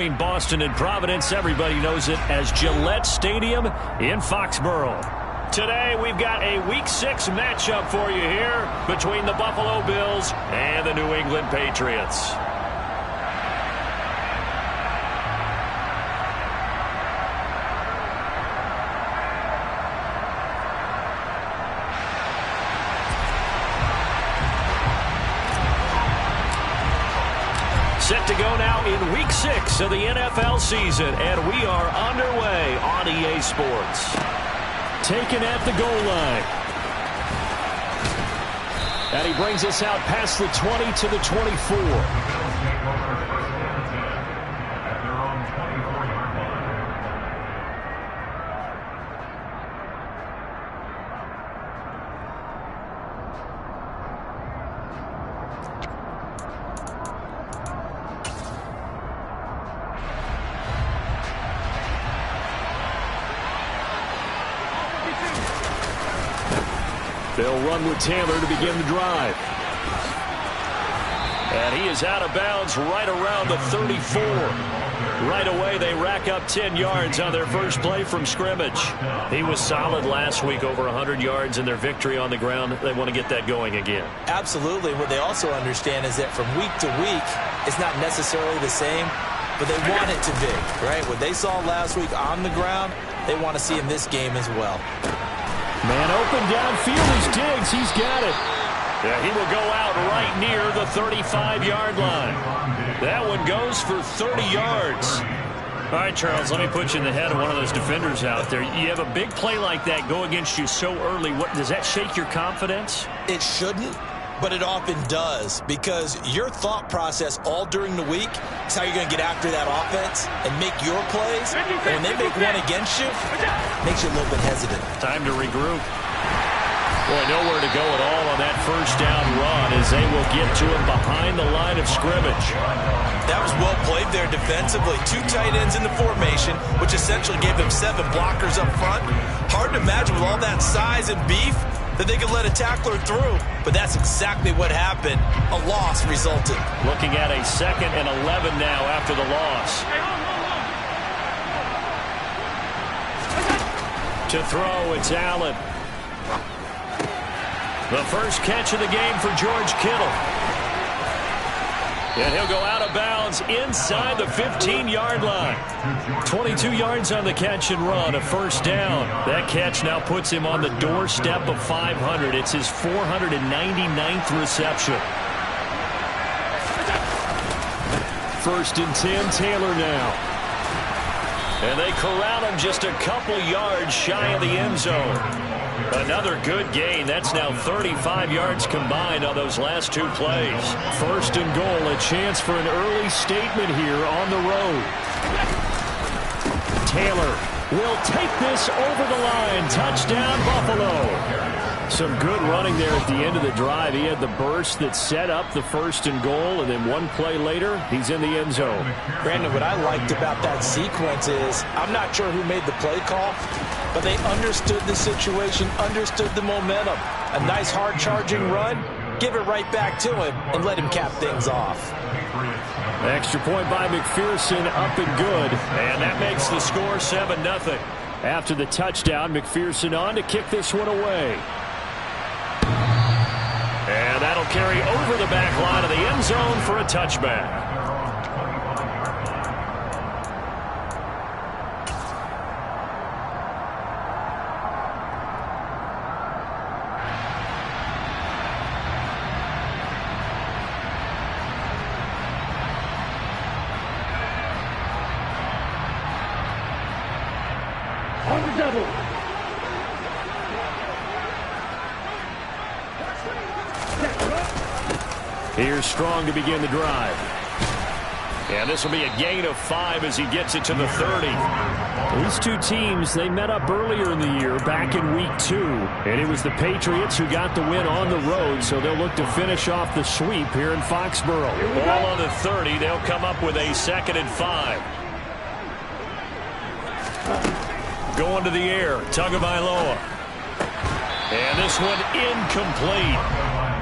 Between Boston and Providence, everybody knows it as Gillette Stadium in Foxborough. Today, we've got a Week 6 matchup for you here between the Buffalo Bills and the New England Patriots. Set to go now in Week 6 of the NFL season, and we are underway on EA Sports. Taken at the goal line. And he brings us out past the 20 to the 24. They'll run with Taylor to begin the drive. And he is out of bounds right around the 34. Right away, they rack up 10 yards on their first play from scrimmage. He was solid last week, over 100 yards in their victory on the ground. They want to get that going again. Absolutely. What they also understand is that from week to week, it's not necessarily the same, but they want it to be, right? What they saw last week on the ground, they want to see in this game as well. Man open downfield is Diggs. He's got it. Yeah, he will go out right near the 35-yard line. That one goes for 30 yards. All right, Charles, let me put you in the head of one of those defenders out there. You have a big play like that go against you so early. What does that shake your confidence? It shouldn't, but it often does, because your thought process all during the week is how you're going to get after that offense and make your plays. And when they make one against you, it makes you a little bit hesitant. Time to regroup. Boy, nowhere to go at all on that first down run as they will get to him behind the line of scrimmage. That was well played there defensively. 2 tight ends in the formation, which essentially gave them 7 blockers up front. Hard to imagine with all that size and beef that they could let a tackler through, but that's exactly what happened. A loss resulted. Looking at a 2nd and 11 now after the loss. To throw, it's Allen. The first catch of the game for George Kittle. And he'll go out of bounds inside the 15-yard line. 22 yards on the catch and run, a first down. That catch now puts him on the doorstep of 500. It's his 499th reception. 1st and 10, Taylor now. And they corral him just a couple yards shy of the end zone. Another good gain. That's now 35 yards combined on those last 2 plays. 1st and goal, a chance for an early statement here on the road. Taylor will take this over the line. Touchdown, Buffalo. Some good running there at the end of the drive. He had the burst that set up the 1st and goal, and then 1 play later, he's in the end zone. Brandon, what I liked about that sequence is I'm not sure who made the play call, but they understood the situation, understood the momentum. A nice hard-charging run, give it right back to him, and let him cap things off. Extra point by McPherson, up and good. And that makes the score 7-0. After the touchdown, McPherson on to kick this one away. And that'll carry over the back line of the end zone for a touchback. On the double. Here's Strong to begin the drive. And this will be a gain of 5 as he gets it to the 30. These 2 teams, they met up earlier in the year, back in Week 2. And it was the Patriots who got the win on the road, so they'll look to finish off the sweep here in Foxborough. Ball on the 30. They'll come up with a 2nd and 5. Going to the air, Tagovailoa. And this one incomplete.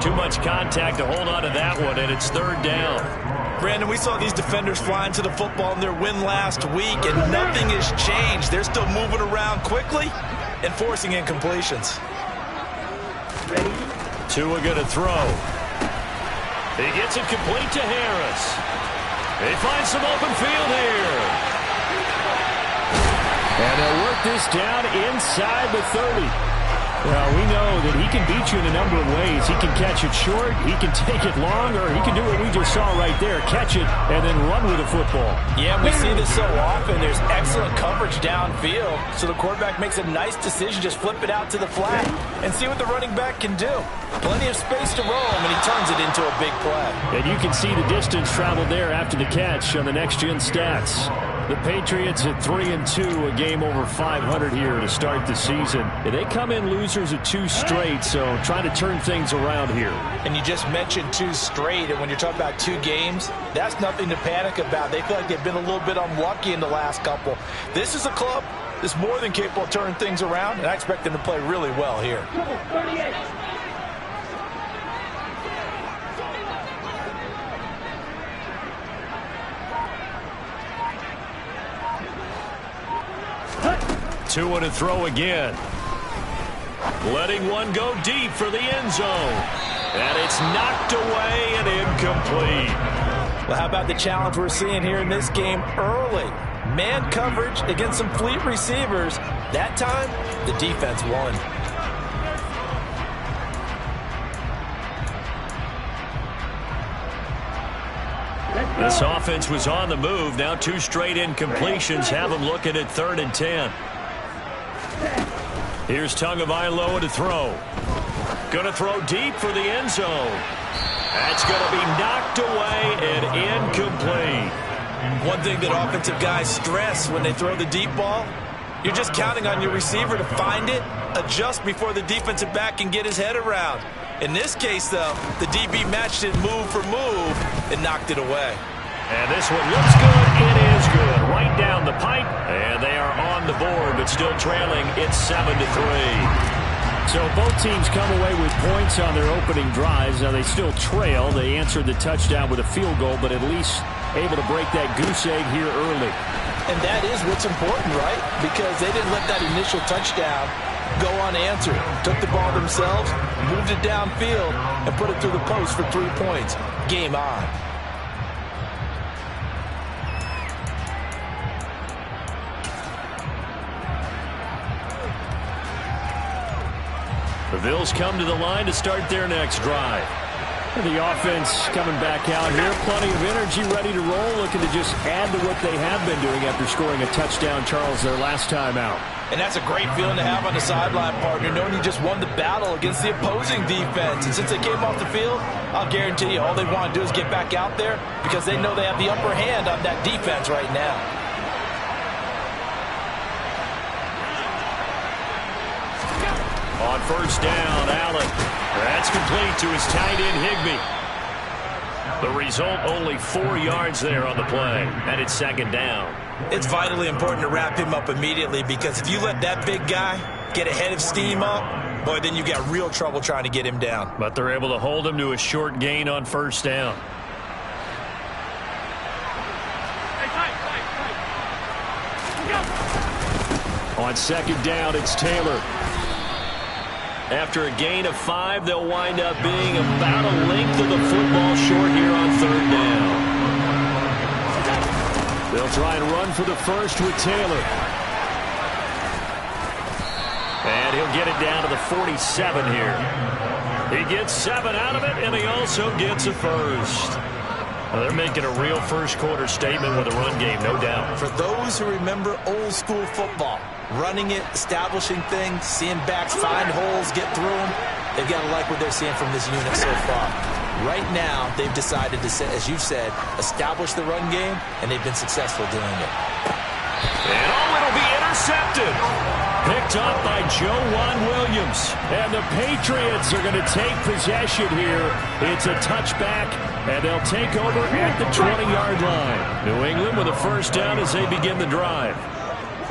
Too much contact to hold on to that one, and it's 3rd down. Brandon, we saw these defenders flying to the football in their win last week, and nothing has changed. They're still moving around quickly and forcing incompletions. Tua going to throw. He gets it complete to Harris. He finds some open field here. And they'll work this down inside the 30. Well, we know that he can beat you in a number of ways. He can catch it short, he can take it long, or he can do what we just saw right there, catch it and then run with the football. Yeah, we see this so often. There's excellent coverage downfield, so the quarterback makes a nice decision, just flip it out to the flat and see what the running back can do. Plenty of space to roam, and he turns it into a big play. And you can see the distance traveled there after the catch on the next-gen stats. The Patriots at 3-2, a game over 500 here to start the season. And they come in losers of 2 straight, so trying to turn things around here. And you just mentioned 2 straight, and when you're talking about 2 games, that's nothing to panic about. They feel like they've been a little bit unlucky in the last couple. This is a club that's more than capable of turning things around, and I expect them to play really well here. 2 to throw again. Letting one go deep for the end zone. And it's knocked away and incomplete. Well, how about the challenge we're seeing here in this game early? Man coverage against some fleet receivers. That time, the defense won. This offense was on the move. Now 2 straight incompletions have them looking at 3rd and 10. Here's Tagovailoa to throw. Going to throw deep for the end zone. That's going to be knocked away and incomplete. One thing that offensive guys stress when they throw the deep ball, you're just counting on your receiver to find it, adjust before the defensive back can get his head around. In this case, though, the DB matched it move for move and knocked it away. And this one looks good. It is good. Right down the pipe. And they are on the board, but still trailing. It's 7-3. So both teams come away with points on their opening drives. Now they still trail. They answered the touchdown with a field goal, but at least able to break that goose egg here early. And that is what's important, right? Because they didn't let that initial touchdown go unanswered. Took the ball themselves, moved it downfield, and put it through the post for 3 points. Game on. The Bills come to the line to start their next drive. The offense coming back out here. Plenty of energy, ready to roll, looking to just add to what they have been doing after scoring a touchdown, Charles, their last time out. And that's a great feeling to have on the sideline, partner, knowing you just won the battle against the opposing defense. And since they came off the field, I'll guarantee you all they want to do is get back out there because they know they have the upper hand on that defense right now. On first down, Allen. That's complete to his tight end, Higbee. The result, only 4 yards there on the play, and it's 2nd down. It's vitally important to wrap him up immediately because if you let that big guy get a head of steam up, boy, then you got real trouble trying to get him down. But they're able to hold him to a short gain on first down. On 2nd down, it's Taylor. After a gain of 5, they'll wind up being about a length of the football short here on 3rd down. They'll try and run for the first with Taylor. And he'll get it down to the 47 here. He gets 7 out of it, and he also gets a first. Well, they're making a real first-quarter statement with a run game, no doubt. For those who remember old-school football, running it, establishing things, seeing backs find holes, get through them, they've got to like what they're seeing from this unit so far. Right now, they've decided to, as you've said, establish the run game, and they've been successful doing it. And it'll be intercepted. Picked up by Joejuan Williams. And the Patriots are going to take possession here. It's a touchback, and they'll take over at the 20-yard line. New England with a first down as they begin the drive.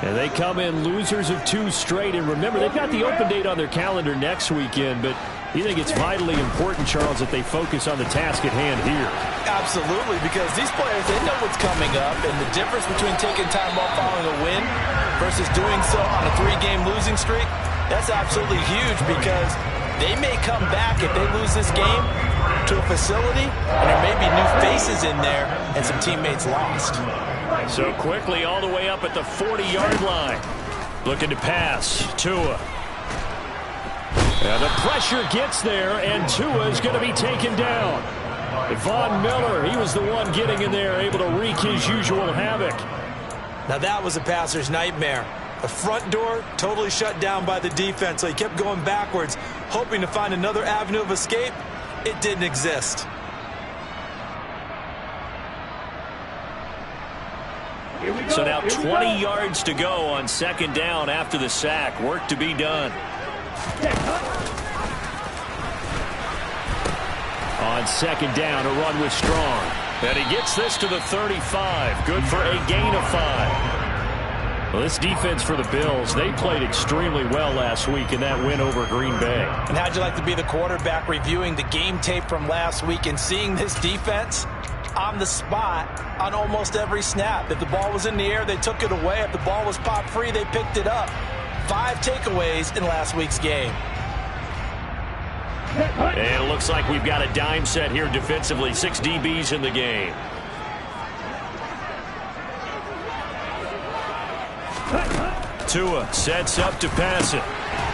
And they come in losers of 2 straight. And remember, they've got the open date on their calendar next weekend, but You think it's vitally important, Charles, that they focus on the task at hand here? Absolutely, because these players, they know what's coming up, and the difference between taking time off following a win versus doing so on a 3-game losing streak, that's absolutely huge, because they may come back if they lose this game to a facility, and there may be new faces in there and some teammates lost. So quickly all the way up at the 40-yard line. Looking to pass. Tua. And the pressure gets there, and Tua is going to be taken down. Von Miller, he was the one getting in there, able to wreak his usual havoc. Now that was a passer's nightmare. The front door totally shut down by the defense, so he kept going backwards, hoping to find another avenue of escape. It didn't exist. So now 20 yards to go on second down after the sack. Work to be done. On second down, a run with Strong. And he gets this to the 35. Good for a gain of 5. Well, this defense for the Bills, they played extremely well last week in that win over Green Bay. And how'd you like to be the quarterback reviewing the game tape from last week and seeing this defense on the spot on almost every snap? If the ball was in the air, they took it away. If the ball was popped free, they picked it up. 5 takeaways in last week's game. And it looks like we've got a dime set here defensively. 6 DBs in the game. Tua sets up to pass it.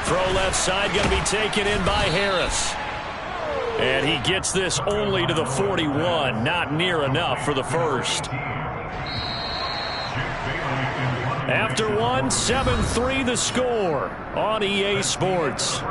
Throw left side, going to be taken in by Harris. And he gets this only to the 41. Not near enough for the first. After one, 7-3 the score on EA Sports.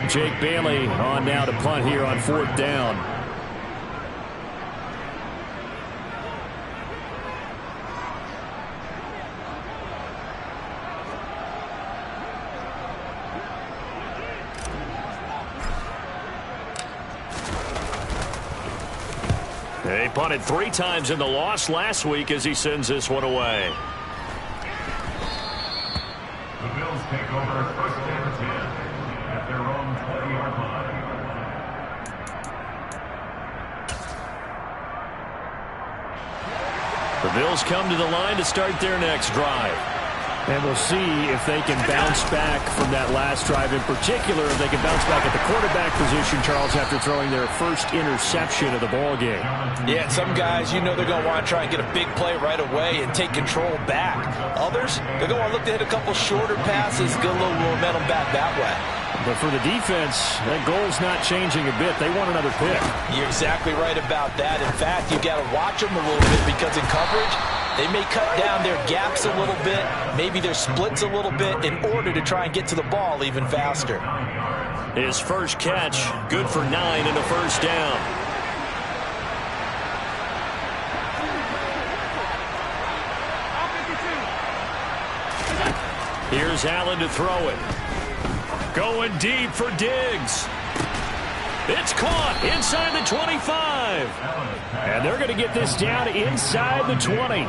Jake Bailey on now to punt here on 4th down. They punted 3 times in the loss last week as he sends this one away. The Bills take over 1st and 10 at their own 20-yard line. The Bills come to the line to start their next drive. And we'll see if they can bounce back from that last drive. In particular, if they can bounce back at the quarterback position, Charles, after throwing their first interception of the ball game. Yeah, some guys, you know they're going to want to try and get a big play right away and take control back. Others, they're going to want to look to hit a couple shorter passes, get a little momentum back that way. But for the defense, that goal's not changing a bit. They want another pick. You're exactly right about that. In fact, you've got to watch them a little bit because in coverage, they may cut down their gaps a little bit, maybe their splits a little bit in order to try and get to the ball even faster. His first catch, good for 9 and a first down. Here's Allen to throw it. Going deep for Diggs. It's caught inside the 25. And they're going to get this down inside the 20.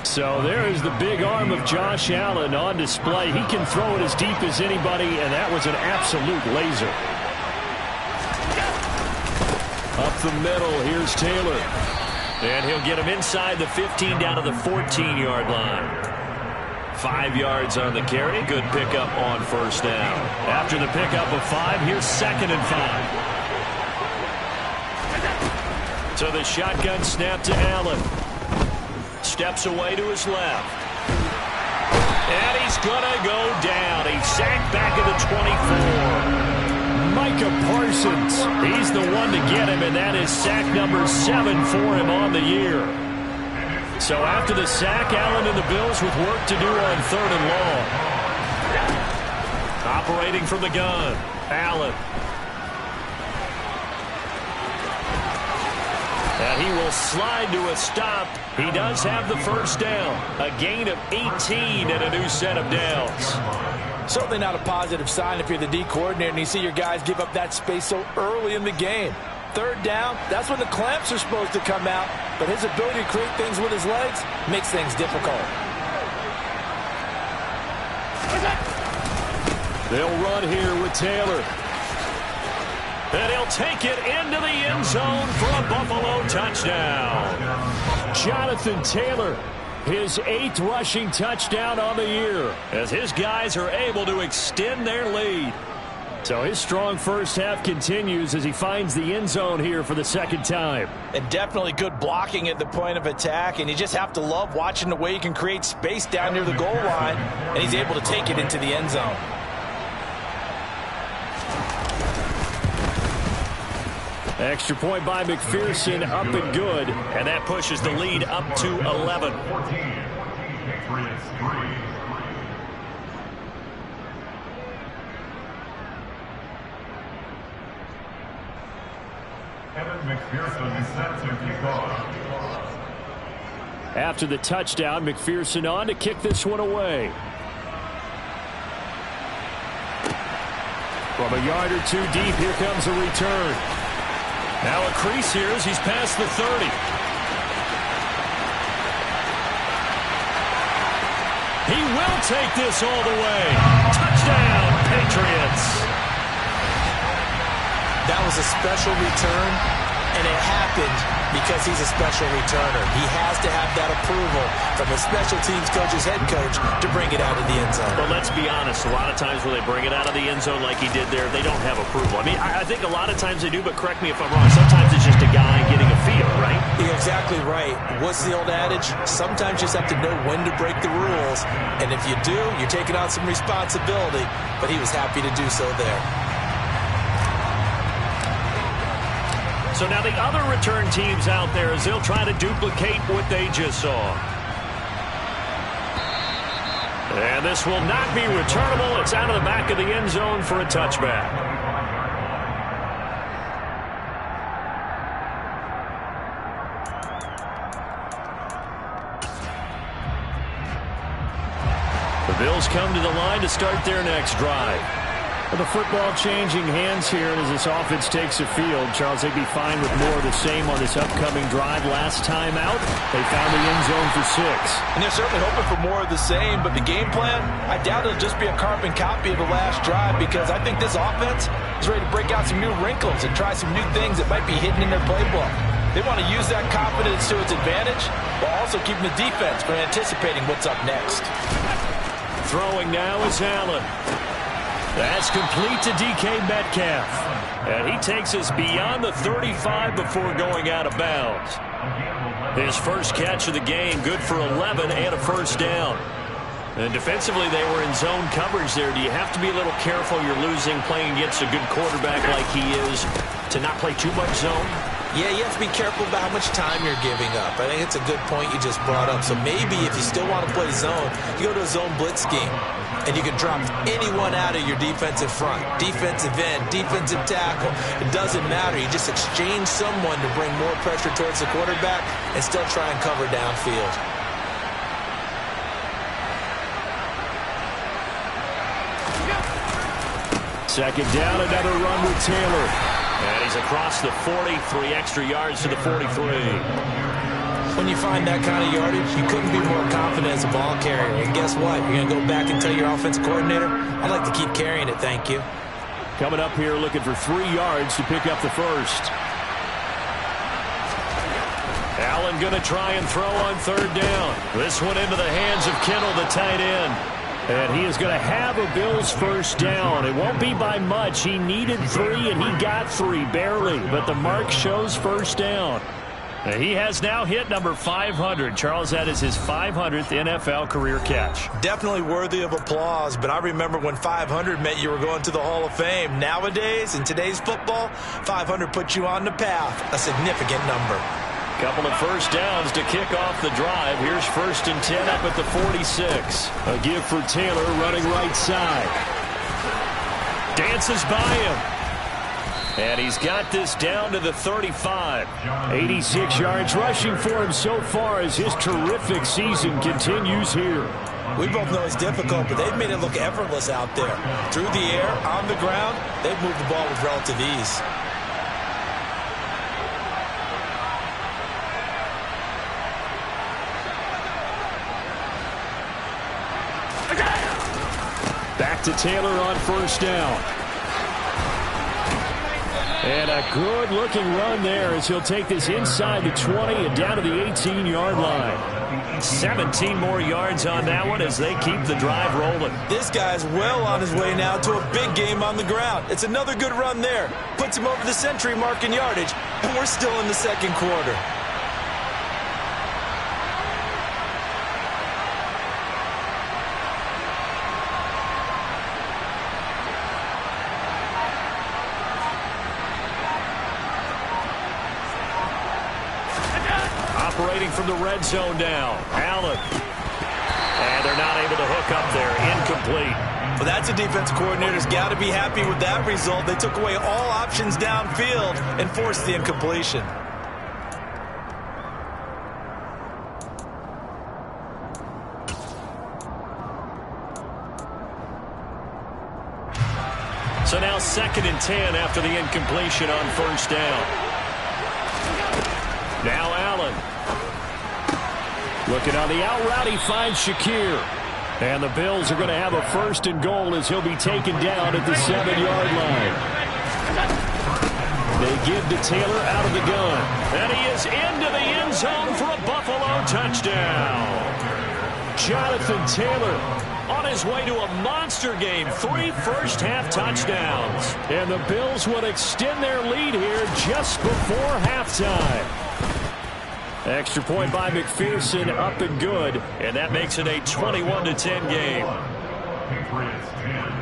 So there is the big arm of Josh Allen on display. He can throw it as deep as anybody, and that was an absolute laser. Up the middle, here's Taylor. And he'll get him inside the 15 down to the 14-yard line. 5 yards on the carry. Good pickup on first down. After the pickup of 5, here's 2nd and 5. So the shotgun snap to Allen. Steps away to his left. And he's going to go down. He's sacked back at the 24. Micah Parsons. He's the one to get him, and that is sack number 7 for him on the year. So after the sack, Allen and the Bills with work to do on 3rd and long. Operating from the gun, Allen. And he will slide to a stop. He does have the first down. A gain of 18 and a new set of downs. Certainly not a positive sign if you're the D coordinator and you see your guys give up that space so early in the game. Third down, that's when the clamps are supposed to come out, but his ability to create things with his legs makes things difficult. They'll run here with Taylor. And he'll take it into the end zone for a Buffalo touchdown. Jonathan Taylor, his 8th rushing touchdown on the year, as his guys are able to extend their lead. So his strong first half continues as he finds the end zone here for the second time. And definitely good blocking at the point of attack, and you just have to love watching the way he can create space down near the goal line, and he's able to take it into the end zone. Extra point by McPherson, up and good. And that pushes the lead up to 11. 14, Patriots 3. Evan McPherson is set to kick off. After the touchdown, McPherson on to kick this one away. From a yard or two deep, here comes a return. Now a crease here as he's past the 30. He will take this all the way. Touchdown, Patriots. That was a special return, and it happened because he's a special returner. He has to have that approval from his special teams coach's head coach to bring it out of the end zone. But let's be honest, a lot of times when they bring it out of the end zone like he did there, they don't have approval. I mean, I think a lot of times they do, but correct me if I'm wrong. Sometimes it's just a guy getting a feel, right? You're exactly right. What's the old adage? Sometimes you just have to know when to break the rules, and if you do, you're taking on some responsibility, but he was happy to do so there. So now the other return teams out there as they'll try to duplicate what they just saw. And this will not be returnable. It's out of the back of the end zone for a touchback. The Bills come to the line to start their next drive. The football changing hands here as this offense takes the field. Charles, they'd be fine with more of the same on this upcoming drive. Last time out, they found the end zone for 6. And they're certainly hoping for more of the same, but the game plan, I doubt it'll just be a carbon copy of the last drive, because I think this offense is ready to break out some new wrinkles and try some new things that might be hidden in their playbook. They want to use that confidence to its advantage, while also keeping the defense from anticipating what's up next. Throwing now is Allen. That's complete to DK Metcalf. And he takes us beyond the 35 before going out of bounds. His first catch of the game, good for 11 and a first down. And defensively, they were in zone coverage there. Do you have to be a little careful? You're losing, playing against a good quarterback like he is, to not play too much zone? Yeah, you have to be careful about how much time you're giving up. I think it's a good point you just brought up. So maybe if you still want to play zone, you go to a zone blitz scheme. And you can drop anyone out of your defensive front. Defensive end, defensive tackle. It doesn't matter. You just exchange someone to bring more pressure towards the quarterback and still try and cover downfield. Second down, another run with Taylor. And he's across the 40, 3 extra yards to the 43. When you find that kind of yardage, you couldn't be more confident as a ball carrier. And guess what? You're going to go back and tell your offensive coordinator, I'd like to keep carrying it, thank you. Coming up here looking for 3 yards to pick up the first. Allen going to try and throw on third down. This one into the hands of Kittle, the tight end. And he is going to have a Bills first down. It won't be by much. He needed 3, and he got 3, barely. But the mark shows first down. He has now hit number 500. Charles, that is his 500th NFL career catch. Definitely worthy of applause, but I remember when 500 meant you were going to the Hall of Fame. Nowadays, in today's football, 500 puts you on the path, a significant number. Couple of first downs to kick off the drive. Here's 1st and 10 up at the 46. A give for Taylor running right side. Dances by him. And he's got this down to the 35. 86 yards rushing for him so far as his terrific season continues here. We both know it's difficult, but they've made it look effortless out there. Through the air, on the ground, they've moved the ball with relative ease. Back to Taylor on first down. And a good-looking run there as he'll take this inside the 20 and down to the 18-yard line. 17 more yards on that one as they keep the drive rolling. This guy's well on his way now to a big game on the ground. It's another good run there. Puts him over the century mark in yardage, and we're still in the second quarter. Operating from the red zone now. Allen. And they're not able to hook up there. Incomplete. Well, that's a defense coordinator's got to be happy with that result. They took away all options downfield and forced the incompletion. So now 2nd and 10 after the incompletion on first down. Now Allen. Looking on the out route, he finds Shakir. And the Bills are going to have a 1st and goal as he'll be taken down at the 7-yard line. They give to Taylor out of the gun. And he is into the end zone for a Buffalo touchdown. Jonathan Taylor on his way to a monster game. 3 first-half touchdowns. And the Bills will extend their lead here just before halftime. Extra point by McPherson, up and good, and that makes it a 21-10 game. Patriots 10.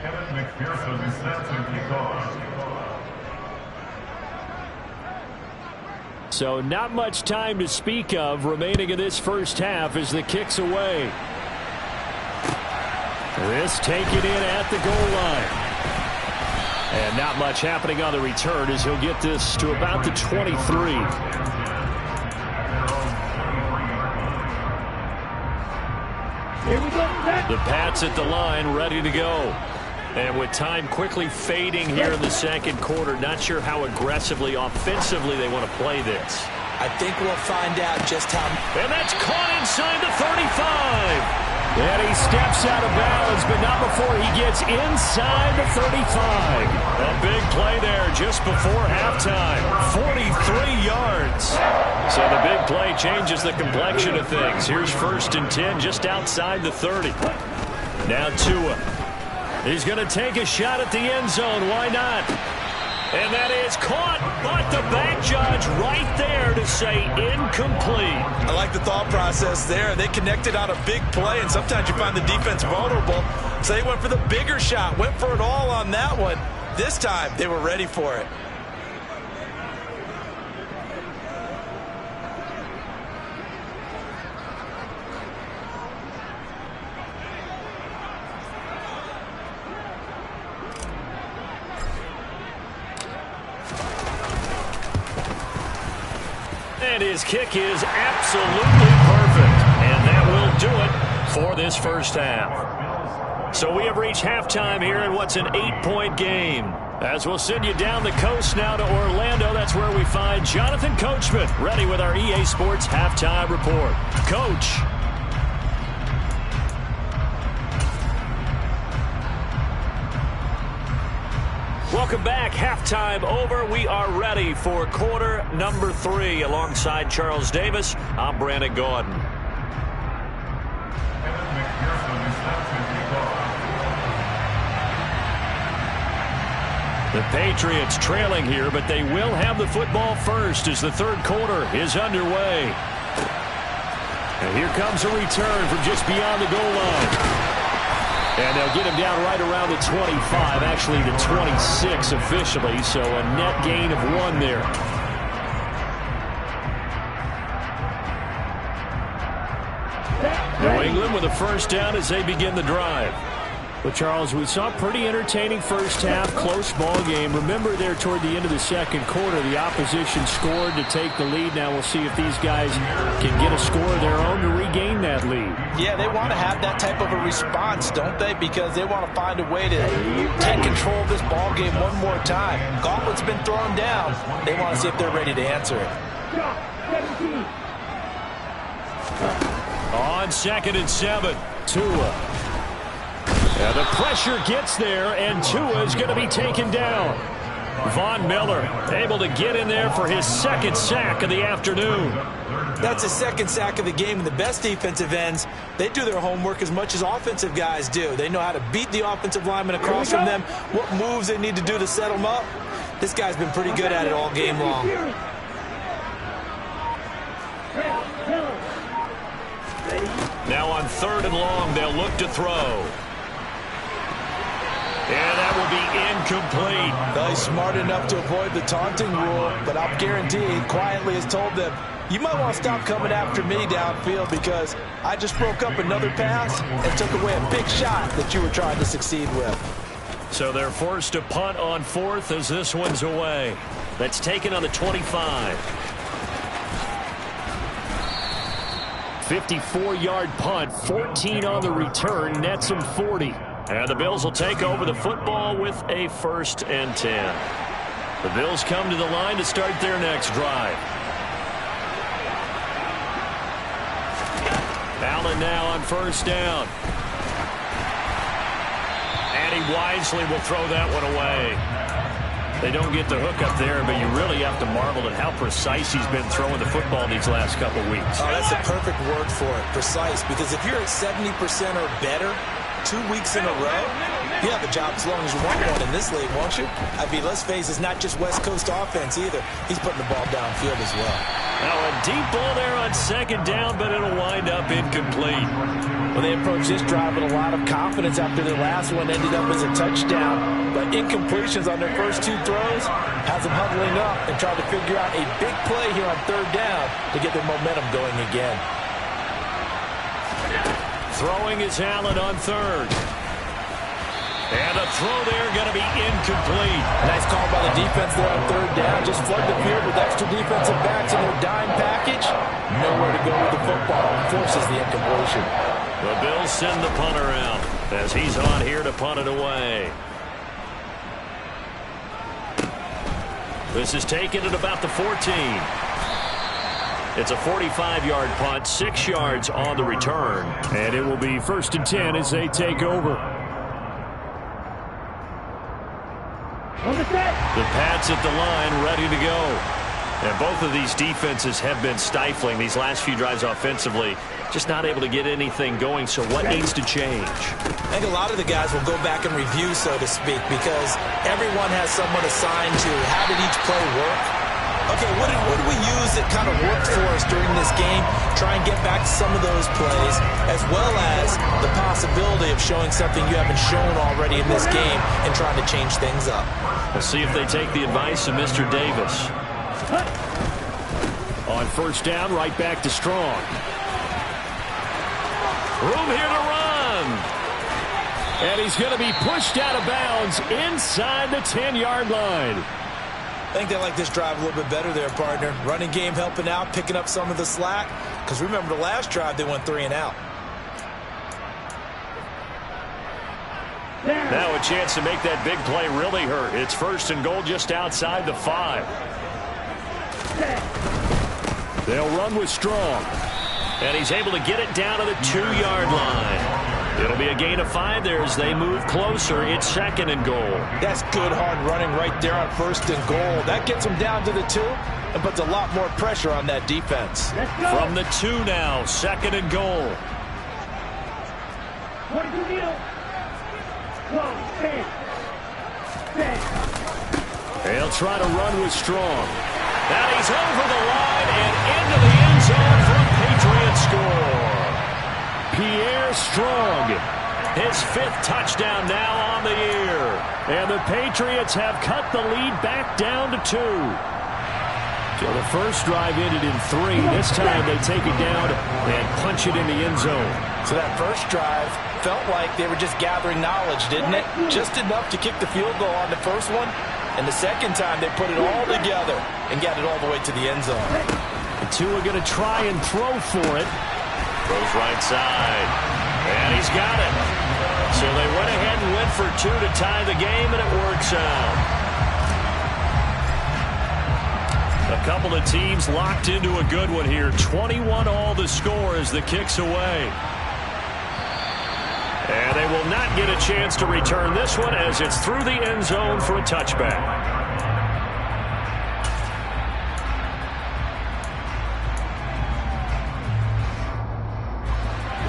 Kevin McPherson sets and kickoff. So not much time to speak of remaining in this first half as the kick's away. This taken in at the goal line. And not much happening on the return as he'll get this to about the 23. Here we go. The Pats at the line ready to go. And with time quickly fading here in the second quarter, not sure how aggressively, offensively they want to play this. I think we'll find out just how. And that's caught inside the 35. And he steps out of bounds, but not before he gets inside the 35. A big play there just before halftime. 43 yards. So the big play changes the complexion of things. Here's 1st and 10 just outside the 30. Now Tua. He's going to take a shot at the end zone. Why not? And that is caught, but the back judge right there to say incomplete. I like the thought process there. They connected on a big play, and sometimes you find the defense vulnerable. So they went for the bigger shot, went for it all on that one. This time, they were ready for it. And his kick is absolutely perfect. And that will do it for this first half. So we have reached halftime here in what's an 8-point game. As we'll send you down the coast now to Orlando, that's where we find Jonathan Coachman, ready with our EA Sports Halftime Report. Coach. Welcome back. Halftime over. We are ready for quarter number 3. Alongside Charles Davis, I'm Brandon Gordon. The Patriots trailing here, but they will have the football first as the third quarter is underway. And here comes a return from just beyond the goal line. And they'll get him down right around the 25, actually the 26 officially, so a net gain of 1 there. New England with a first down as they begin the drive. Well, Charles, we saw a pretty entertaining first half, close ball game. Remember there toward the end of the second quarter, the opposition scored to take the lead. Now we'll see if these guys can get a score of their own to regain that lead. Yeah, they want to have that type of a response, don't they? Because they want to find a way to take control of this ball game one more time. Gauntlet's been thrown down. They want to see if they're ready to answer it. On 2nd and 7, Tua. Yeah, the pressure gets there, and Tua is going to be taken down. Von Miller able to get in there for his second sack of the afternoon. That's his second sack of the game. And the best defensive ends, they do their homework as much as offensive guys do. They know how to beat the offensive lineman across from them, what moves they need to do to set them up. This guy's been pretty good at it all game long. Now on 3rd and long, they'll look to throw. And that will be incomplete. Well, he's smart enough to avoid the taunting rule, but I'll guarantee he quietly has told them, you might want to stop coming after me downfield because I just broke up another pass and took away a big shot that you were trying to succeed with. So they're forced to punt on 4th as this one's away. That's taken on the 25. 54-yard punt, 14 on the return, nets them 40. And the Bills will take over the football with a 1st and 10. The Bills come to the line to start their next drive. Allen now on 1st down. And he wisely will throw that one away. They don't get the hook up there, but you really have to marvel at how precise he's been throwing the football these last couple weeks. Oh, that's a perfect word for it, precise, because if you're at 70% or better 2 weeks in a row, you have a job as long as you want one in this league, won't you? I mean, let's face it, it's not just West Coast offense either. He's putting the ball downfield as well. Now a deep ball there on 2nd down, but it'll wind up incomplete. Well, they approached this drive with a lot of confidence after their last one ended up as a touchdown. But incompletions on their first 2 throws has them huddling up and trying to figure out a big play here on 3rd down to get their momentum going again. Throwing is Allen on 3rd. And the throw there going to be incomplete. Nice call by the defense there on 3rd down. Just flood the field with extra defensive backs in their dime package. Nowhere to go with the football. Forces the incompletion. The Bills send the punter out as he's on here to punt it away. This is taken at about the 14. It's a 45-yard punt, 6 yards on the return. And it will be 1st and 10 as they take over. The Pats at the line ready to go. And both of these defenses have been stifling these last few drives offensively. Just not able to get anything going, so what needs to change? I think a lot of the guys will go back and review, so to speak, because everyone has someone assigned to how did each play work. Okay, what did we use that kind of worked for us during this game? Try and get back to some of those plays, as well as the possibility of showing something you haven't shown already in this game and trying to change things up. We'll see if they take the advice of Mr. Davis. On 1st down, right back to Strong. Room here to run. And he's going to be pushed out of bounds inside the 10-yard line. I think they like this drive a little bit better there, partner. Running game helping out, picking up some of the slack. Because remember the last drive, they went 3 and out. Now a chance to make that big play really hurt. It's 1st and goal just outside the 5. They'll run with Strong. And he's able to get it down to the 2-yard line. It'll be a gain of 5 there as they move closer. It's 2nd and goal. That's good hard running right there on 1st and goal. That gets them down to the 2 and puts a lot more pressure on that defense. From the 2 now, 2nd and goal. They'll try to run with Strong. And he's over the line and into the end zone for a Patriot score. Pierre Strong, his 5th touchdown now on the year. And the Patriots have cut the lead back down to 2. So the first drive ended in 3. This time they take it down and punch it in the end zone. So that first drive felt like they were just gathering knowledge, didn't it? Just enough to kick the field goal on the first one. And the second time they put it all together and got it all the way to the end zone. And Tua going to try and throw for it. Throws right side. And he's got it. So they went ahead and went for 2 to tie the game, and it works out. A couple of teams locked into a good one here. 21 all the score as the kick's away. And they will not get a chance to return this one as it's through the end zone for a touchback.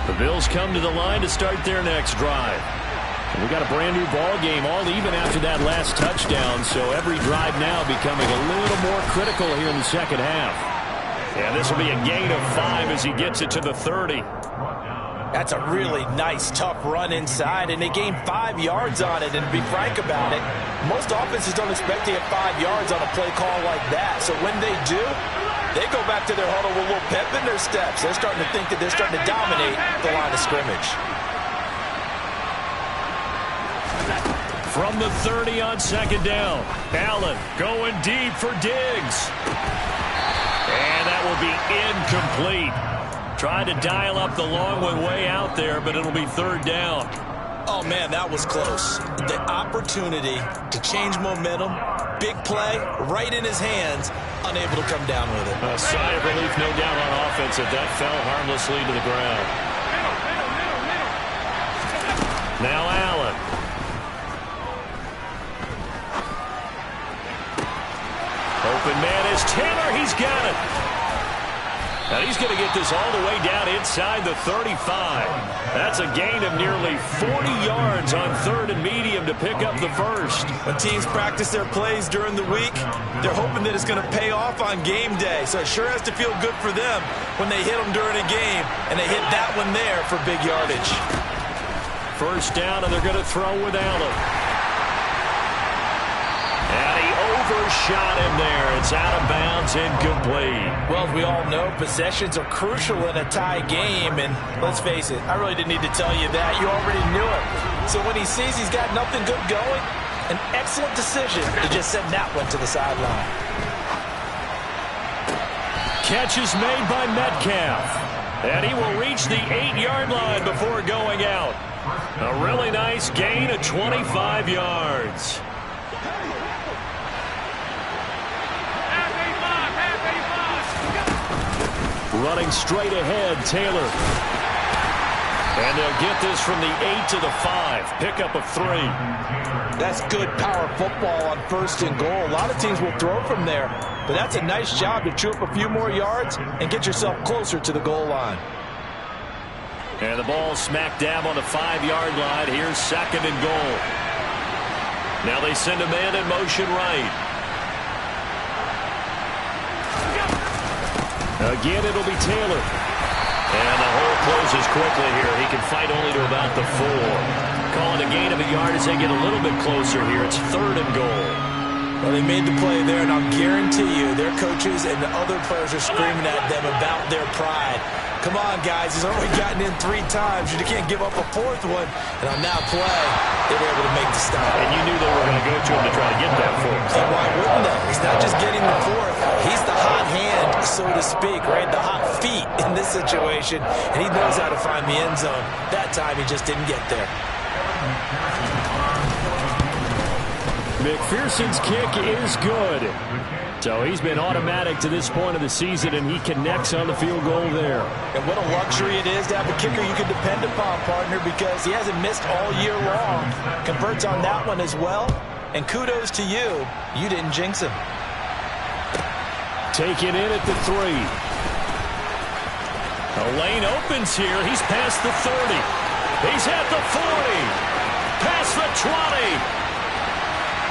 The Bills come to the line to start their next drive. We got a brand new ball game, all even after that last touchdown, so every drive now becoming a little more critical here in the second half. And this will be a gain of 5 as he gets it to the 30. That's a really nice, tough run inside, and they gained 5 yards on it. And to be frank about it, most offenses don't expect to get 5 yards on a play call like that. So when they do, they go back to their huddle with a little pep in their steps. They're starting to think that they're starting to dominate the line of scrimmage. From the 30 on second down, Allen going deep for Diggs. And that will be incomplete. Tried to dial up the long one way out there, but it'll be third down. Oh, man, that was close. The opportunity to change momentum, big play, right in his hands, unable to come down with it. A sigh of relief, no doubt, on offense if that fell harmlessly to the ground. Now Allen. Open man is Taylor. He's got it. Now he's going to get this all the way down inside the 35. That's a gain of nearly 40 yards on third and medium to pick up the first. When teams practice their plays during the week, they're hoping that it's going to pay off on game day. So it sure has to feel good for them when they hit them during a game, and they hit that one there for big yardage. First down, and they're going to throw with Allen. And he overshot him there. It's out of bounds, incomplete. Well, as we all know, possessions are crucial in a tie game. And let's face it, I really didn't need to tell you that. You already knew it. So when he sees he's got nothing good going, an excellent decision to just send that one to the sideline. Catch is made by Metcalf. And he will reach the 8-yard line before going out. A really nice gain of 25 yards. Running straight ahead, Taylor. And they'll get this from the 8 to the 5. Pickup of 3. That's good power football on first and goal. A lot of teams will throw from there. But that's a nice job to chew up a few more yards and get yourself closer to the goal line. And the ball smack dab on the 5-yard line. Here's second and goal. Now they send a man in motion right. Again, it'll be Taylor. And the hole closes quickly here. He can fight only to about the 4. Calling a gain of a yard as they get a little bit closer here. It's third and goal. Well, they made the play there, and I'll guarantee you their coaches and the other players are screaming at them about their pride. Come on, guys. He's already gotten in 3 times. You can't give up a 4th one. And on that play, they were able to make the stop. And you knew they were going to go to him to try to get that 4th. And why wouldn't they? He's not just getting the 4th. He's the hot hand, so to speak, right? The hot feet in this situation. And he knows how to find the end zone. That time, he just didn't get there. McPherson's kick is good. So he's been automatic to this point of the season, and he connects on the field goal there. And what a luxury it is to have a kicker you can depend upon, partner, because he hasn't missed all year long. Converts on that one as well. And kudos to you. You didn't jinx him. Taken in at the 3. A lane opens here. He's past the 30. He's at the 40. Past the 20.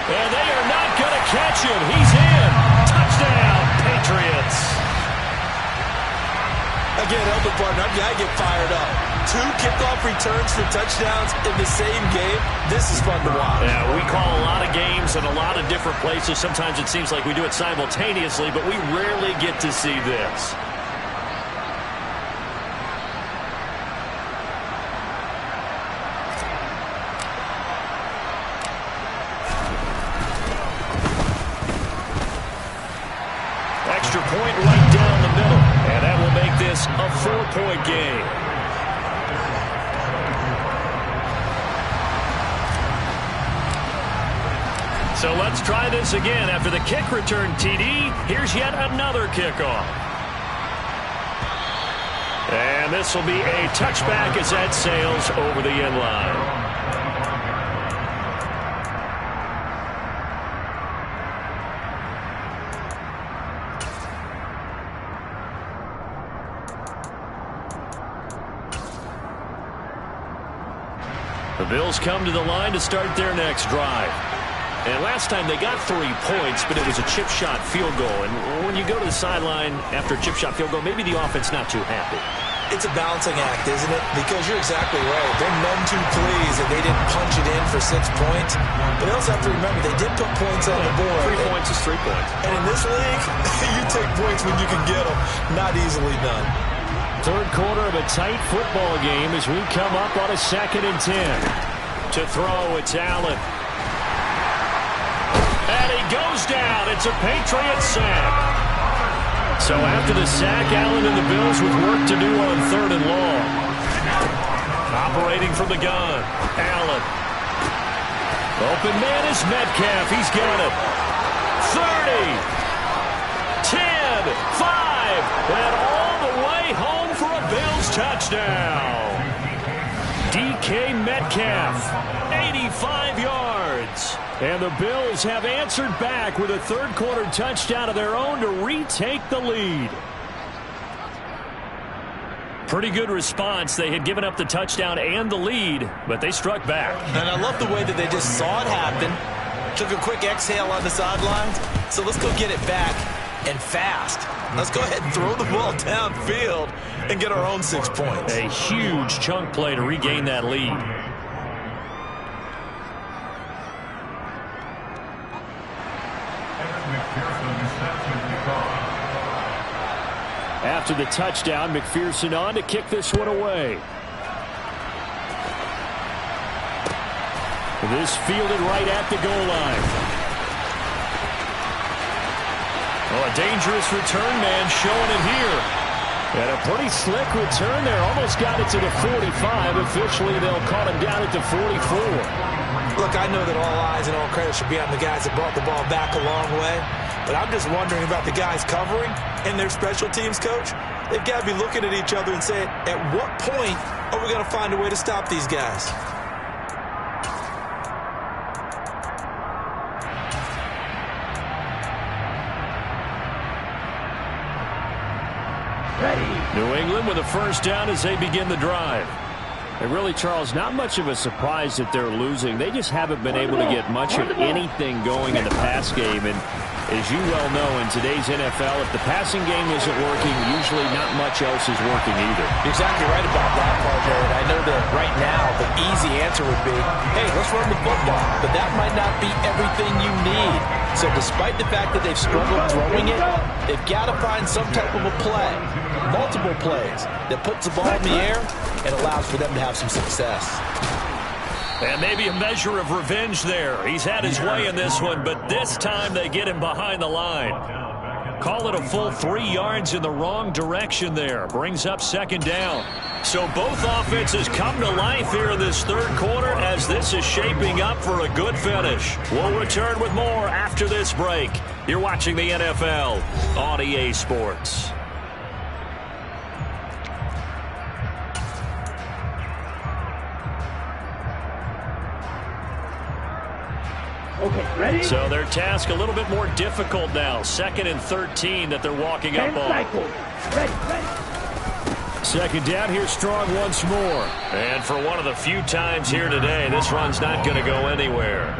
And they are not going to catch him. He's in. Touchdown, Patriots. Again, Elder partner, I get fired up. 2 kickoff returns for touchdowns in the same game. This is fun to watch. Yeah, we call a lot of games in a lot of different places. Sometimes it seems like we do it simultaneously, but we rarely get to see this. Extra point right down the middle, and that will make this a 4-point game. So let's try this again. After the kick return TD, here's yet another kickoff. And this will be a touchback as that sails over the end line. The Bills come to the line to start their next drive. And last time they got 3 points, but it was a chip shot field goal. And when you go to the sideline after a chip shot field goal, maybe the offense not too happy. It's a balancing act, isn't it? Because you're exactly right. They're none too pleased that they didn't punch it in for 6 points. But they also have to remember they did put points on the board. 3 points is 3 points. And in this league, you take points when you can get them. Not easily done. Third quarter of a tight football game as we come up on a 2nd and 10. To throw, it's Allen. And he goes down. It's a Patriot sack. So after the sack, Allen and the Bills with work to do on 3rd and long. Operating from the gun, Allen. Open man is Metcalf. He's got it. 30, 10, 5, and all the way home for a Bills touchdown. DK Metcalf, 85 yards. And the Bills have answered back with a third-quarter touchdown of their own to retake the lead. Pretty good response. They had given up the touchdown and the lead, but they struck back. And I love the way that they just saw it happen. Took a quick exhale on the sidelines. So let's go get it back and fast. Let's go ahead and throw the ball downfield and get our own 6 points. A huge chunk play to regain that lead. After the touchdown, McPherson on to kick this one away. This fielded right at the goal line. Oh, a dangerous return man showing it here. And a pretty slick return there. Almost got it to the 45. Officially, they'll call him down at the 44. Look, I know that all eyes and all credit should be on the guys that brought the ball back a long way. But I'm just wondering about the guys covering and their special teams coach. They've got to be looking at each other and saying, at what point are we going to find a way to stop these guys? New England with a first down as they begin the drive. And really, Charles, not much of a surprise that they're losing. They just haven't been able to get much of anything going in the pass game. And as you well know, in today's NFL, if the passing game isn't working, usually not much else is working either. You're exactly right about that, partner. And I know that right now the easy answer would be, hey, let's run the football. But that might not be everything you need. So despite the fact that they've struggled throwing it, they've got to find some type of a play, multiple plays, that puts the ball in the air and allows for them to have some success. And maybe a measure of revenge there. He's had his way in this one, but this time they get him behind the line. Call it a full 3 yards in the wrong direction there. Brings up second down. So both offenses come to life here in this third quarter as this is shaping up for a good finish. We'll return with more after this break. You're watching the NFL on EA Sports. Okay, ready? So their task a little bit more difficult now. 2nd and 13 that they're walking up on. Cycles. Ready. Second down here, Strong once more. And for one of the few times here today, this run's not going to go anywhere.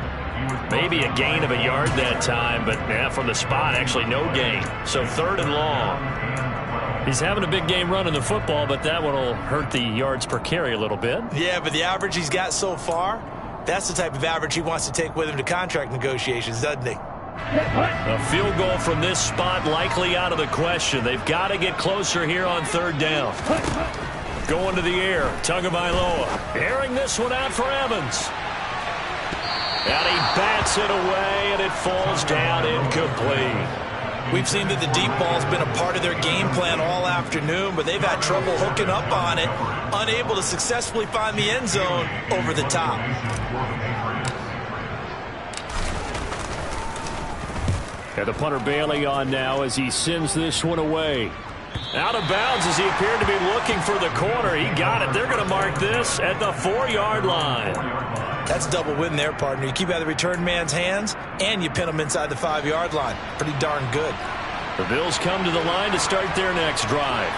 Maybe a gain of a yard that time, but from the spot, actually no gain. So 3rd and long. He's having a big game running the football, but that one will hurt the yards per carry a little bit. Yeah, but the average he's got so far, that's the type of average he wants to take with him to contract negotiations, doesn't he? A field goal from this spot likely out of the question. They've got to get closer here on third down. Going to the air, Tagovailoa airing this one out for Evans. And he bats it away, and it falls down incomplete. We've seen that the deep ball's been a part of their game plan all afternoon, but they've had trouble hooking up on it, unable to successfully find the end zone over the top. And the punter Bailey on now as he sends this one away. Out of bounds as he appeared to be looking for the corner. He got it. They're going to mark this at the 4-yard line. That's double win there, partner. You keep out of the return man's hands, and you pin him inside the 5-yard line. Pretty darn good. The Bills come to the line to start their next drive.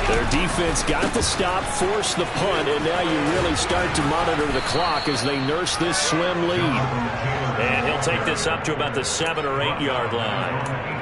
Their defense got the stop, forced the punt, and now you really start to monitor the clock as they nurse this slim lead. And he'll take this up to about the 7- or 8-yard line.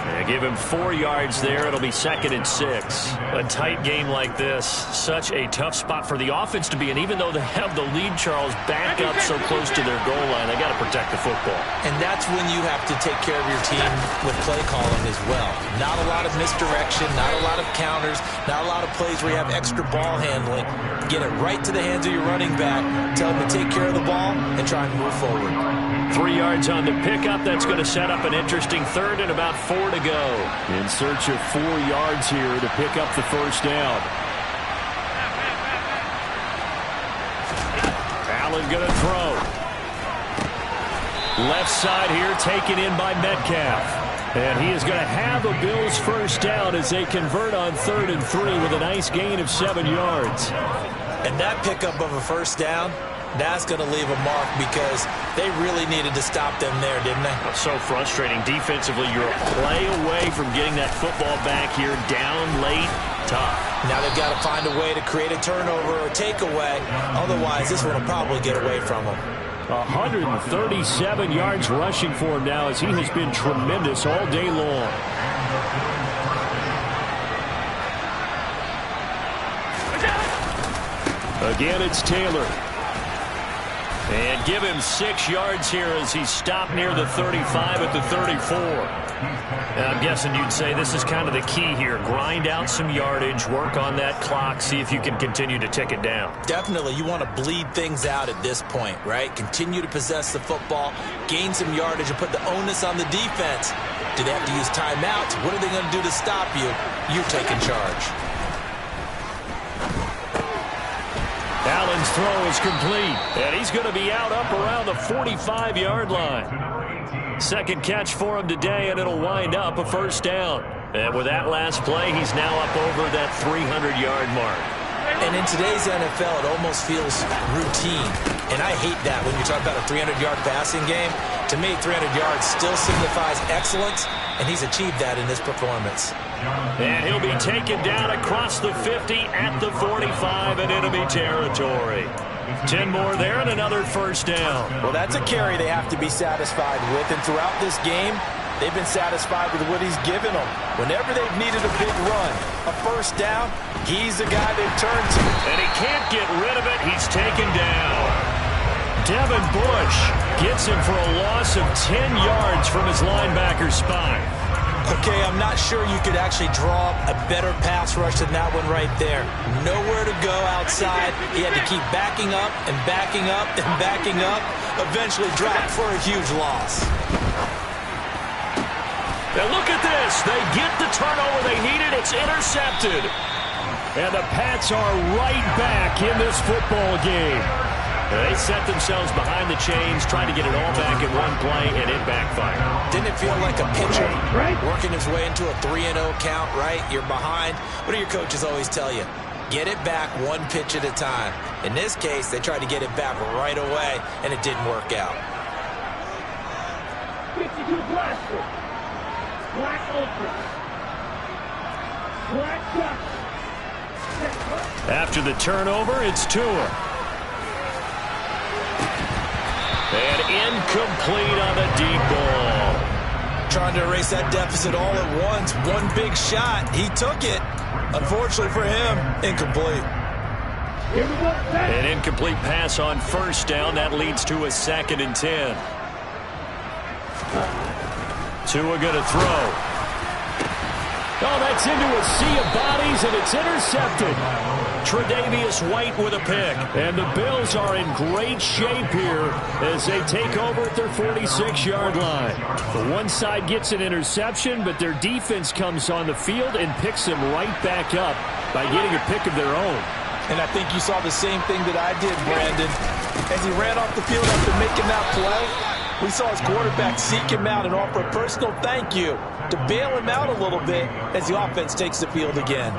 And give him 4 yards there. It'll be 2nd and 6. A tight game like this, such a tough spot for the offense to be in. Even though they have the lead, Charles, back up so close to their goal line, they got to protect the football. And that's when you have to take care of your team with play calling as well. Not a lot of misdirection, not a lot of counters, not a lot of plays where you have extra ball handling. Get it right to the hands of your running back, tell them to take care of the ball, and try and move forward. 3 yards on the pickup. That's going to set up an interesting third and about 4 to go. In search of 4 yards here to pick up the first down. Allen going to throw. Left side here taken in by Metcalf. And he is going to have a Bills first down as they convert on 3rd and 3 with a nice gain of 7 yards. And that pickup of a first down, that's going to leave a mark because they really needed to stop them there, didn't they? So frustrating. Defensively, you're a play away from getting that football back here down late. Tough. Now they've got to find a way to create a turnover or takeaway. Otherwise, this one will probably get away from them. 137 yards rushing for him now as he has been tremendous all day long. Again, it's Taylor. And give him 6 yards here as he's stopped near the 35 at the 34. And I'm guessing you'd say this is kind of the key here. Grind out some yardage, work on that clock, see if you can continue to tick it down. Definitely. You want to bleed things out at this point, right? Continue to possess the football, gain some yardage, and put the onus on the defense. Do they have to use timeouts? What are they going to do to stop you? You're taking charge. Allen's throw is complete, and he's going to be out up around the 45-yard line. Second catch for him today, and it'll wind up a first down. And with that last play, he's now up over that 300-yard mark. And in today's NFL, it almost feels routine. And I hate that when you talk about a 300-yard passing game. To me, 300 yards still signifies excellence, and he's achieved that in this performance. And he'll be taken down across the 50 at the 45 in enemy territory. 10 more there and another first down. Well, that's a carry they have to be satisfied with. And throughout this game, they've been satisfied with what he's given them. Whenever they've needed a big run, a first down, he's the guy they've turned to. And he can't get rid of it. He's taken down. Devin Bush gets him for a loss of 10 yards from his linebacker spot. Okay, I'm not sure you could actually draw a better pass rush than that one right there. Nowhere to go outside. He had to keep backing up and backing up and backing up. Eventually dropped for a huge loss. Now look at this. They get the turnover they needed. It's intercepted. And the Pats are right back in this football game. They set themselves behind the chains, trying to get it all back in one play, and it backfired. Didn't it feel like a pitcher working his way into a 3-0 count, right? You're behind. What do your coaches always tell you? Get it back one pitch at a time. In this case, they tried to get it back right away, and it didn't work out. 52 blaster. Black ultra. Black duck. After the turnover, it's Tua. And incomplete on the deep ball. trying to erase that deficit all at once. One big shot. He took it. Unfortunately for him, incomplete. An incomplete pass on first down. That leads to a 2nd and 10. Tua going to throw. Oh, that's into a sea of bodies, and it's intercepted. Tre'Davious White with a pick. And the Bills are in great shape here as they take over at their 46-yard line. The one side gets an interception, but their defense comes on the field and picks them right back up by getting a pick of their own. And I think you saw the same thing that I did, Brandon. As he ran off the field after making that play, we saw his quarterback seek him out and offer a personal thank you to bail him out a little bit as the offense takes the field again.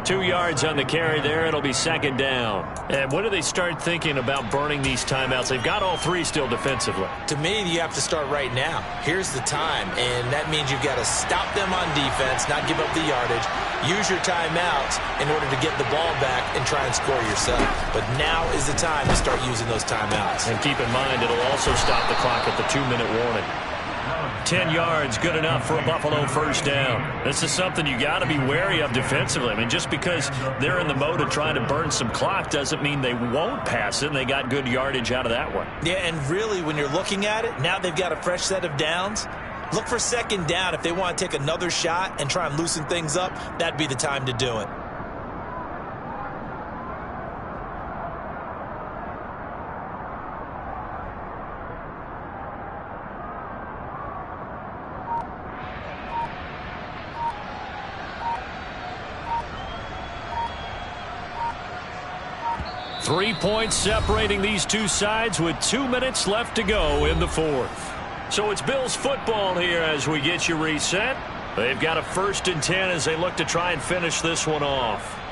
2 yards on the carry there. It'll be 2nd down. And when do they start thinking about burning these timeouts? They've got all 3 still defensively. To me, you have to start right now. Here's the time, and that means you've got to stop them on defense, not give up the yardage, use your timeouts in order to get the ball back and try and score yourself. But now is the time to start using those timeouts. And keep in mind, it'll also stop the clock at the 2-minute warning. 10 yards, good enough for a Buffalo first down. This is something you got to be wary of defensively. I mean, just because they're in the mode of trying to burn some clock doesn't mean they won't pass it, and they got good yardage out of that one. Yeah, and really, when you're looking at it, now they've got a fresh set of downs. Look for 2nd down. If they want to take another shot and try and loosen things up, that'd be the time to do it. Three points separating these two sides with 2 minutes left to go in the 4th. So it's Bills football here as we get you reset. They've got a 1st and 10 as they look to try and finish this one off.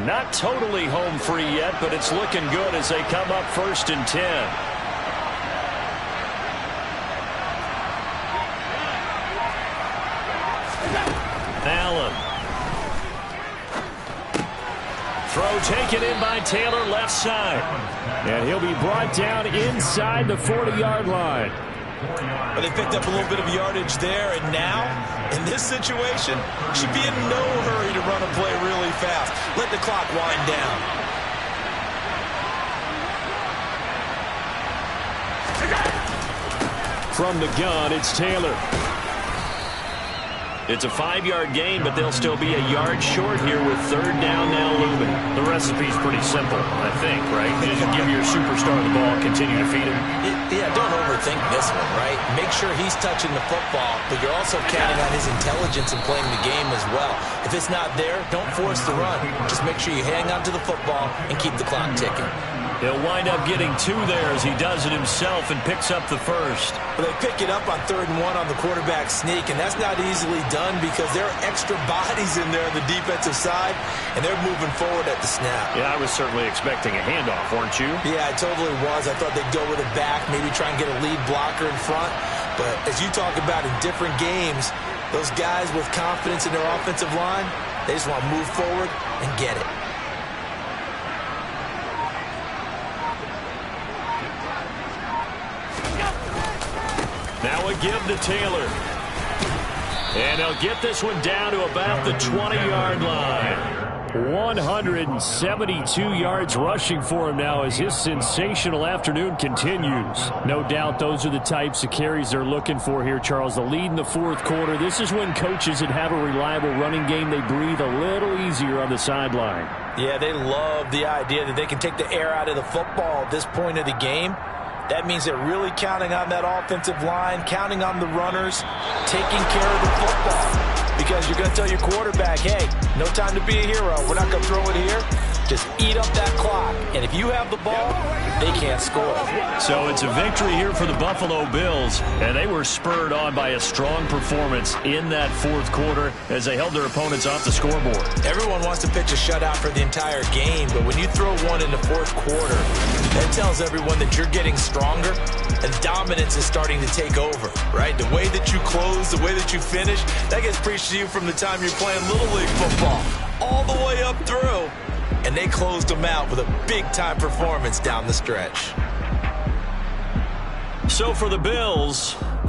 Not totally home free yet, but it's looking good as they come up 1st and 10. Allen. Throw taken in by Taylor left side. And he'll be brought down inside the 40-yard line. But they picked up a little bit of yardage there, and now, in this situation, should be in no hurry to run a play really fast. Let the clock wind down. From the gun, it's Taylor. It's a 5-yard gain, but they'll still be a yard short here with 3rd down now looming. The recipe's pretty simple, I think, right? You just give your superstar the ball, continue to feed him. Yeah, don't overthink this one, right? Make sure he's touching the football, but you're also counting on his intelligence in playing the game as well. If it's not there, don't force the run. Just make sure you hang on to the football and keep the clock ticking. He'll wind up getting 2 there as he does it himself and picks up the 1st. Well, they pick it up on 3rd and 1 on the quarterback sneak, and that's not easily done because there are extra bodies in there on the defensive side, and they're moving forward at the snap. Yeah, I was certainly expecting a handoff, weren't you? Yeah, I totally was. I thought they'd go with it back, maybe try and get a lead blocker in front. But as you talk about in different games, those guys with confidence in their offensive line, they just want to move forward and get it. Now a give to Taylor. And he'll get this one down to about the 20-yard line. 172 yards rushing for him now as his sensational afternoon continues. No doubt those are the types of carries they're looking for here, Charles. The lead in the 4th quarter. This is when coaches that have a reliable running game, they breathe a little easier on the sideline. Yeah, they love the idea that they can take the air out of the football at this point of the game. That means they're really counting on that offensive line, counting on the runners, taking care of the football. Because you're going to tell your quarterback, hey, no time to be a hero. We're not going to throw it here. Just eat up that clock. And if you have the ball, they can't score. So it's a victory here for the Buffalo Bills, and they were spurred on by a strong performance in that fourth quarter as they held their opponents off the scoreboard. Everyone wants to pitch a shutout for the entire game, but when you throw one in the fourth quarter, that tells everyone that you're getting stronger and dominance is starting to take over, right? The way that you close, the way that you finish, that gets preached to you from the time you're playing Little League football all the way up through. And they closed them out with a big-time performance down the stretch. So for the Bills,